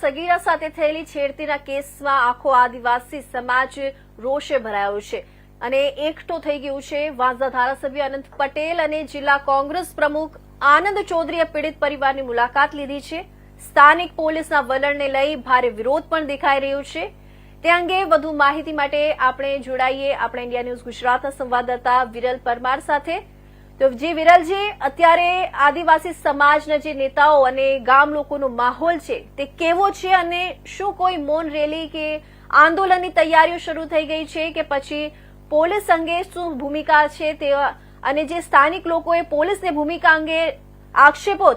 સગીરા સાથે થયેલી છેડતીના કેસમાં આખો આદિવાસી સમાજ રોષે ભરાયો છે અને એકઠો થઈ ગયું છે। વાંસદા ધારાસભ્ય અનંત પટેલ અને જિલ્લા કોંગ્રેસ પ્રમુખ આનંદ ચૌધરીએ પીડિત પરિવારની મુલાકાત લીધી છે। સ્થાનિક પોલીસના વલણને લઈ ભારે વિરોધ પણ દેખાઈ રહ્યો છે। તે અંગે વધુ માહિતી માટે આપણે જોડાઈએ આપણે ઇન્ડિયા ન્યૂઝ ગુજરાતના સંવાદદાતા વિરલ પરમાર સાથે। તો જી વિરલજી, અત્યારે આદિવાસી સમાજના જે નેતાઓ અને ગામ લોકોનો માહોલ છે તે કેવો છે અને શું કોઈ મૌન રેલી કે આંદોલનની તૈયારીઓ શરૂ થઈ ગઈ છે કે પછી પોલીસ અંગે શું ભૂમિકા છે તે અને જે સ્થાનિક લોકોએ પોલીસની ભૂમિકા અંગે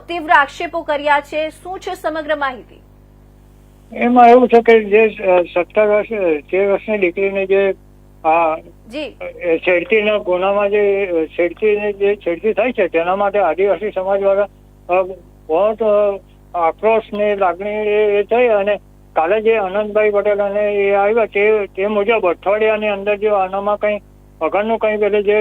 તીવ્ર આક્ષેપો કર્યા છે, શું છે સમગ્ર માહિતી? એમાં એવું છે કે જે 13 વર્ષની દીકરીને જે છેડતીના ગુનામાં જે છેડતી થઈ છે તેના માટે આદિવાસી સમાજ દ્વારા બહુ આક્રોશ ની લાગણી એ થઈ અને કાલે જે આનંદભાઈ પટેલ અને એ આવ્યા તે મુજબ અઠવાડિયાની અંદર જો આનામાં કઈ વગરનું કઈ પેલે જે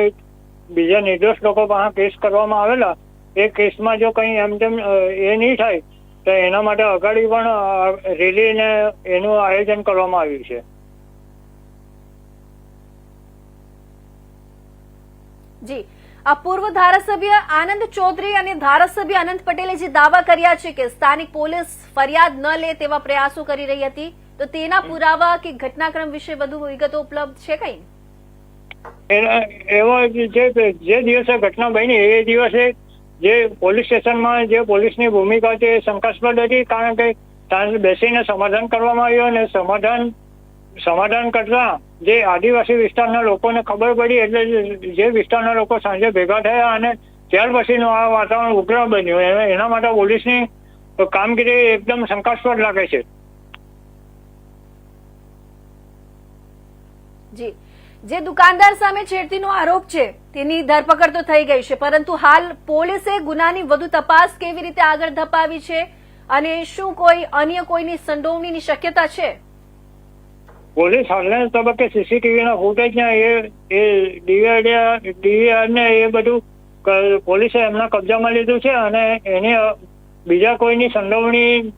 બીજા નિર્દોષ લોકો પાસે કેસ કરવામાં આવેલા એ કેસમાં જો કઈ એમ તેમ એ નહીં થાય તો એના માટે અગાડી પણ રેલી ને એનું આયોજન કરવામાં આવ્યું છે। જી, આ પૂર્વ ધારાસભ્ય આનંદ ચૌધરી અને ધારાસભ્ય અનંત પટેલે જે દાવા કર્યા છે કે સ્થાનિક પોલીસ ફરિયાદ ન લે તેવા પ્રયાસો કરી રહી હતી, તો તેના પુરાવા કે ઘટનાક્રમ વિશે વધુ વિગતો ઉપલબ્ધ છે કઈ? એવો જે દિવસે ઘટના બની એ દિવસે જે પોલીસ સ્ટેશનમાં જે પોલીસની ભૂમિકા છે એ શંકાસ્પદ હતી, કારણ કે ત્યાં બેસીને સમાધાન કરવામાં આવ્યું અને સમાધાન કરતા જે આદિવાસી વિસ્તારના લોકોને ખબર પડી એટલે જે વિસ્તારના લોકો સાંજે ભેગા થયા અને ત્યાર પછીનું આ વાતાવરણ ઉગ્ર બન્યું। એના માટે પોલીસની કામગીરી એકદમ શંકાસ્પદ લાગે છે। જી, જે દુકાનદાર સામે છેડતીનો આરોપ છે તેની ધરપકડ તો થઈ ગઈ છે, પરંતુ હાલ પોલીસે ગુનાની વધુ તપાસ કેવી રીતે આગળ ધપાવી છે અને શું કોઈ અન્ય કોઈની સંડોવણીની શક્યતા છે? પોલીસ હાલના તબક્કે સીસીટીવીના ફૂટેજના એ ડીવીઆર ને એ બધું પોલીસે એમના કબજામાં લીધું છે અને એની બીજા કોઈની સંડોવણી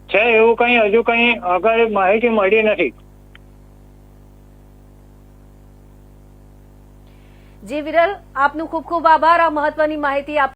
છે એવું કઈ હજુ કઈ આગળ માહિતી મળી નથી। જી વિરલ, આપનો ખૂબ ખૂબ આભાર આ મહત્વની માહિતી